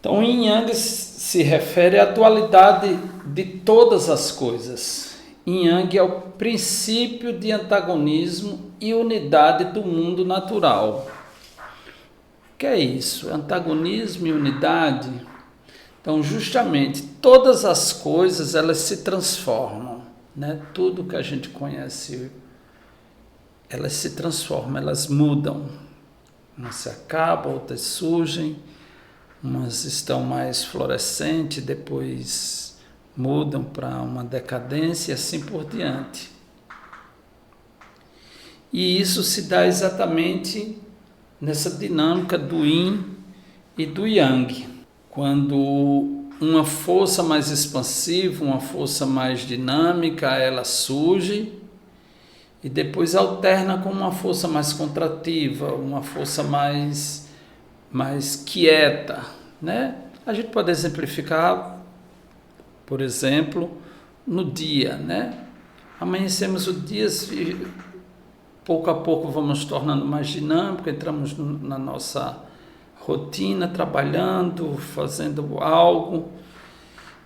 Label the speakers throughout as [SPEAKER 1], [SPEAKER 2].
[SPEAKER 1] Então, o Yin Yang se refere à dualidade de todas as coisas. Yin Yang é o princípio de antagonismo e unidade do mundo natural. O que é isso? Antagonismo e unidade? Então, justamente, todas as coisas, elas se transformam, né? Tudo que a gente conhece, elas se transformam, elas mudam. Umas se acabam, outras surgem, umas estão mais florescentes, depois mudam para uma decadência e assim por diante. E isso se dá exatamente nessa dinâmica do Yin e do Yang. Quando uma força mais expansiva, uma força mais dinâmica, ela surge e depois alterna com uma força mais contrativa, uma força mais quieta, né? A gente pode exemplificar, por exemplo, no dia, né? Amanhecemos o dia, pouco a pouco vamos tornando mais dinâmico, entramos na nossa rotina, trabalhando, fazendo algo,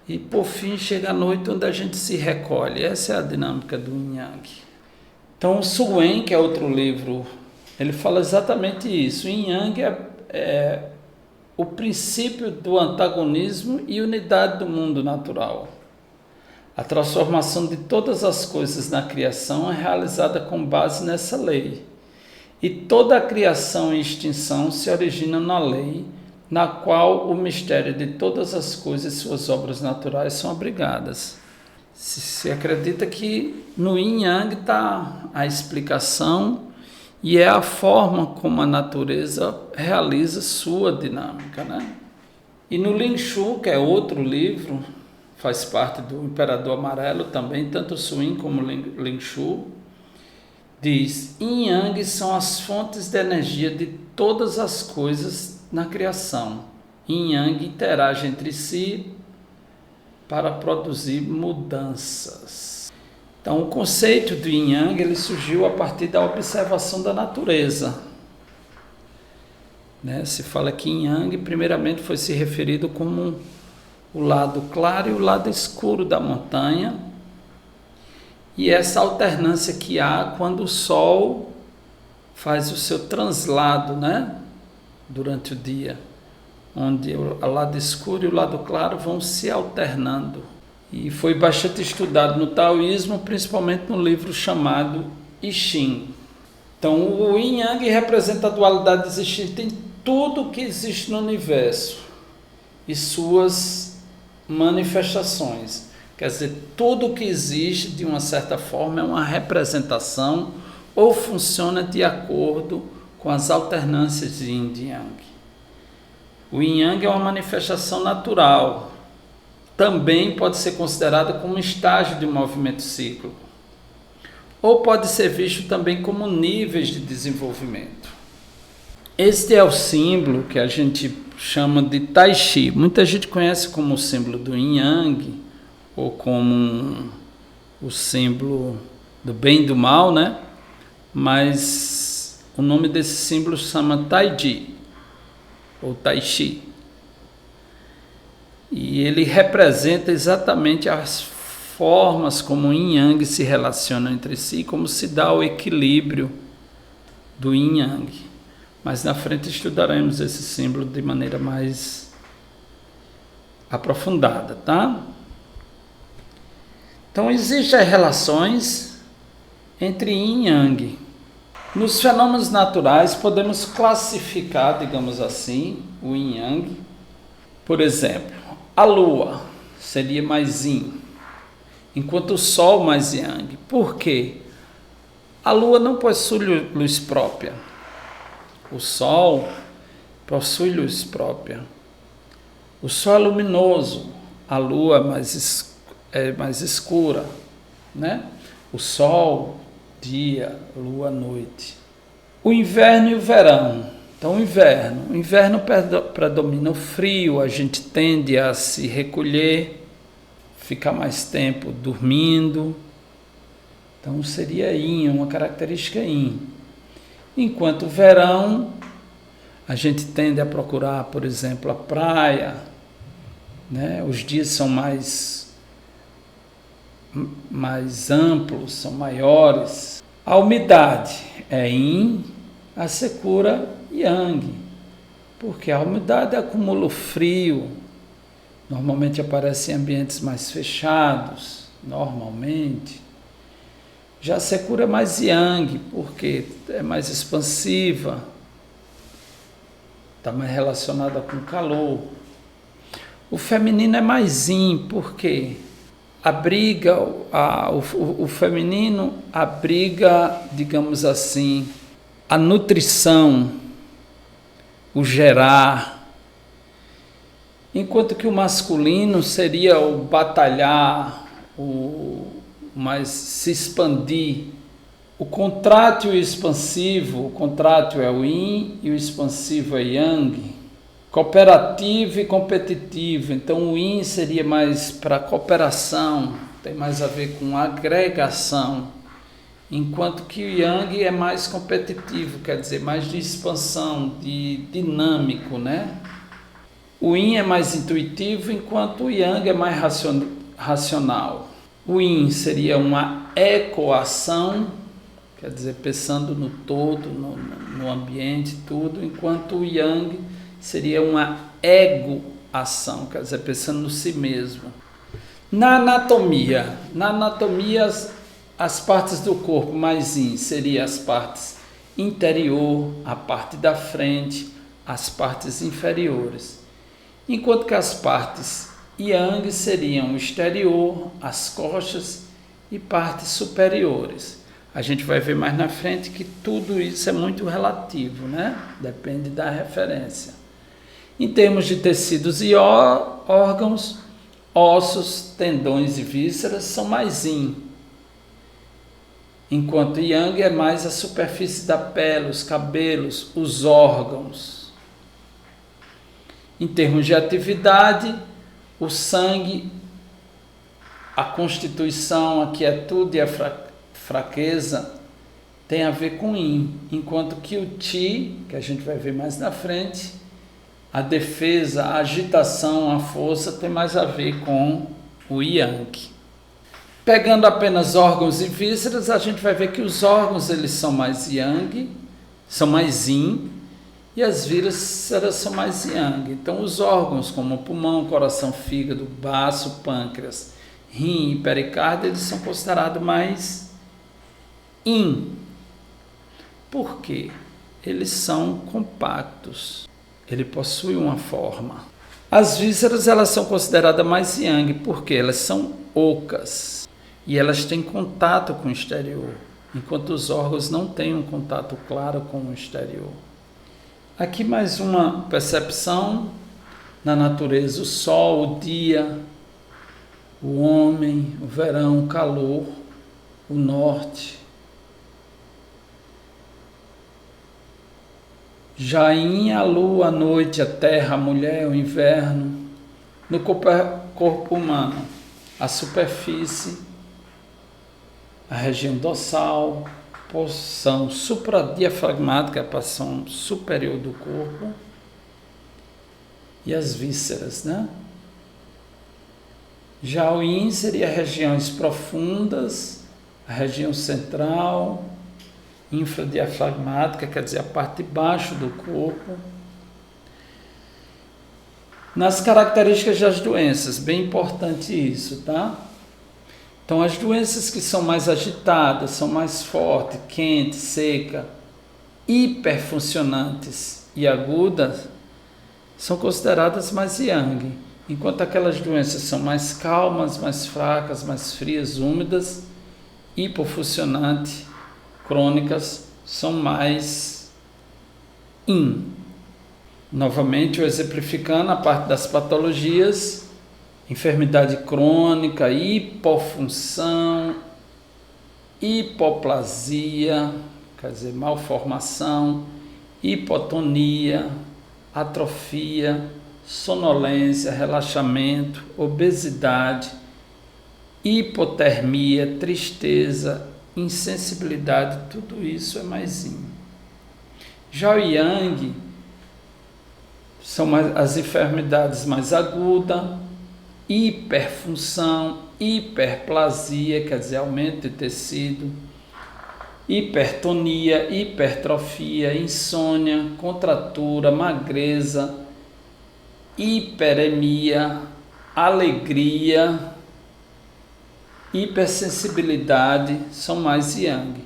[SPEAKER 1] e por fim chega a noite onde a gente se recolhe. Essa é a dinâmica do Yin Yang. Então, o Su Wen, que é outro livro, ele fala exatamente isso. O Yin Yang é o princípio do antagonismo e unidade do mundo natural. A transformação de todas as coisas na criação é realizada com base nessa lei. E toda a criação e extinção se originam na lei, na qual o mistério de todas as coisas e suas obras naturais são abrigadas. Se acredita que no Yin Yang está a explicação e é a forma como a natureza realiza sua dinâmica, né? E no Lin Shu, que é outro livro, faz parte do Imperador Amarelo também, tanto o Su Yin como o Lin Shu, diz: Yin Yang são as fontes de energia de todas as coisas na criação. Yin Yang interagem entre si para produzir mudanças. Então, o conceito do Yin Yang ele surgiu a partir da observação da natureza, né? Se fala que Yin Yang, primeiramente, foi se referido como o lado claro e o lado escuro da montanha, e essa alternância que há quando o Sol faz o seu translado, né? Durante o dia, onde o lado escuro e o lado claro vão se alternando. E foi bastante estudado no taoísmo, principalmente no livro chamado I Ching. Então, o Yin Yang representa a dualidade existente em tudo que existe no universo e suas manifestações. Quer dizer, tudo que existe, de uma certa forma, é uma representação ou funciona de acordo com as alternâncias de Yin e Yang. O Yin Yang é uma manifestação natural. Também pode ser considerado como um estágio de um movimento cíclico. Ou pode ser visto também como níveis de desenvolvimento. Este é o símbolo que a gente chama de Tai Chi. Muita gente conhece como o símbolo do Yin Yang, ou como o símbolo do bem e do mal, né? Mas o nome desse símbolo se chama Tai Chi, ou Tai Chi. E ele representa exatamente as formas como o Yin Yang se relacionam entre si, como se dá o equilíbrio do Yin Yang. Mas na frente estudaremos esse símbolo de maneira mais aprofundada, tá? Então, existem as relações entre Yin e Yang. Nos fenômenos naturais, podemos classificar, digamos assim, o Yin e Yang. Por exemplo, a Lua seria mais Yin, enquanto o Sol mais Yang. Por quê? A Lua não possui luz própria. O Sol possui luz própria. O Sol é luminoso, a Lua é mais escura, né? O Sol, dia, Lua, noite. O inverno e o verão. Então, o inverno predomina o frio, a gente tende a se recolher, ficar mais tempo dormindo. Então, seria Yin, uma característica Yin. Enquanto o verão, A gente tende a procurar, por exemplo, a praia, né? Os dias são mais amplos, são maiores. A umidade é yin, a secura yang, porque a umidade acumula o frio, normalmente aparece em ambientes mais fechados, normalmente. Já a secura é mais yang, porque é mais expansiva, está mais relacionada com calor. O feminino é mais yin, porque abriga, o feminino abriga, digamos assim, a nutrição, o gerar, enquanto que o masculino seria o batalhar, o mais se expandir. O contrátil e o expansivo, o contrátil é o yin e o expansivo é yang. Cooperativo e competitivo, então o yin seria mais para cooperação, tem mais a ver com agregação, enquanto que o yang é mais competitivo, quer dizer, mais de expansão, de dinâmico, né? O yin é mais intuitivo, enquanto o yang é mais racional. O yin seria uma ecoação, quer dizer, pensando no todo, no ambiente, tudo, enquanto o yang seria uma ego-ação, quer dizer, pensando no si mesmo. Na anatomia, as partes do corpo mais yin seriam as partes interior, a parte da frente, as partes inferiores, enquanto que as partes yang seriam o exterior, as costas e partes superiores. A gente vai ver mais na frente que tudo isso é muito relativo, né? Depende da referência. Em termos de tecidos e órgãos, ossos, tendões e vísceras são mais yin, enquanto yang é mais a superfície da pele, os cabelos, os órgãos. Em termos de atividade, o sangue, a constituição, a quietude e a fraqueza tem a ver com yin, enquanto que o chi, que a gente vai ver mais na frente, a defesa, a agitação, a força tem mais a ver com o yang. Pegando apenas órgãos e vísceras, a gente vai ver que os órgãos eles são mais yang, são mais yin, e as vísceras são mais yang. Então os órgãos como pulmão, coração, fígado, baço, pâncreas, rim e pericárdio, eles são considerados mais yin. Por quê? Eles são compactos. Ele possui uma forma. As vísceras elas são consideradas mais yang, porque elas são ocas e elas têm contato com o exterior, enquanto os órgãos não têm um contato claro com o exterior. Aqui mais uma percepção na natureza: o sol, o dia, o homem, o verão, o calor, o norte. Já em a lua, a noite, a terra, a mulher, o inverno. No corpo humano, a superfície, a região dorsal, porção supradiafragmática, a porção superior do corpo, e as vísceras, né? Já o yin seria regiões profundas, a região central, infradiafragmática, quer dizer, a parte de baixo do corpo. Nas características das doenças, bem importante isso, tá? Então, as doenças que são mais agitadas, são mais fortes, quente, seca, hiperfuncionantes e agudas, são consideradas mais yang, enquanto aquelas doenças são mais calmas, mais fracas, mais frias, úmidas, hipofuncionantes, crônicas, são mais yin. Novamente, exemplificando a parte das patologias: enfermidade crônica, hipofunção, hipoplasia, quer dizer, malformação, hipotonia, atrofia, sonolência, relaxamento, obesidade, hipotermia, tristeza, insensibilidade, tudo isso é mais yin. Já o yang são as enfermidades mais agudas, hiperfunção, hiperplasia, quer dizer, aumento de tecido, hipertonia, hipertrofia, insônia, contratura, magreza, hiperemia, alegria, hipersensibilidade, são mais yang.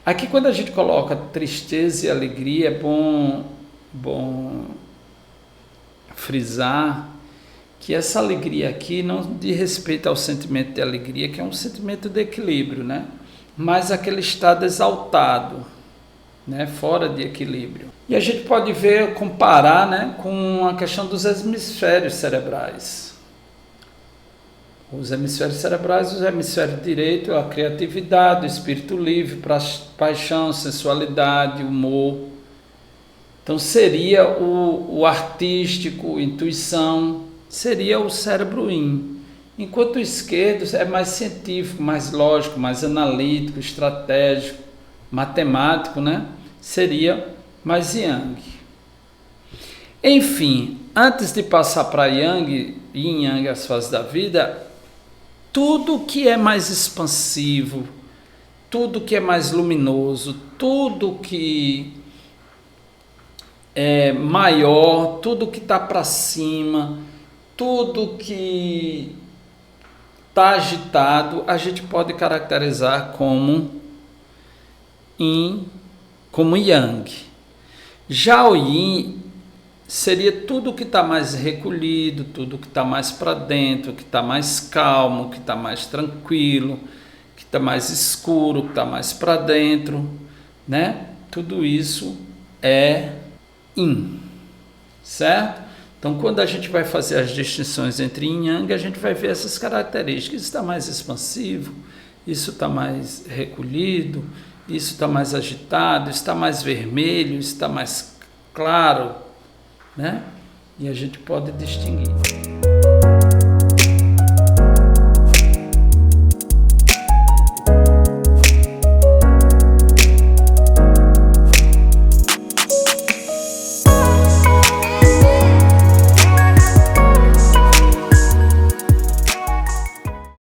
[SPEAKER 1] Aqui quando a gente coloca tristeza e alegria, é bom frisar que essa alegria aqui não diz respeito ao sentimento de alegria, que é um sentimento de equilíbrio, né? Mas aquele estado exaltado, né? Fora de equilíbrio. E a gente pode ver, comparar, né? Com a questão dos hemisférios cerebrais. Os hemisférios cerebrais, o hemisfério direito, a criatividade, o espírito livre, paixão, sensualidade, humor. Então seria o artístico, intuição, seria o cérebro yin. Enquanto o esquerdo é mais científico, mais lógico, mais analítico, estratégico, matemático, né? Seria mais yang. Enfim, antes de passar para yin e yang, as fases da vida, tudo que é mais expansivo, tudo que é mais luminoso, tudo que é maior, tudo que está para cima, tudo que está agitado, a gente pode caracterizar como yin, como yang. Já o yin seria tudo que está mais recolhido, tudo que está mais para dentro, que está mais calmo, que está mais tranquilo, que está mais escuro, que está mais para dentro, né? Tudo isso é yin, certo? Então, quando a gente vai fazer as distinções entre yin e yang, a gente vai ver essas características. Isso está mais expansivo, isso está mais recolhido, isso está mais agitado, isso está mais vermelho, isso está mais claro, né? E a gente pode distinguir.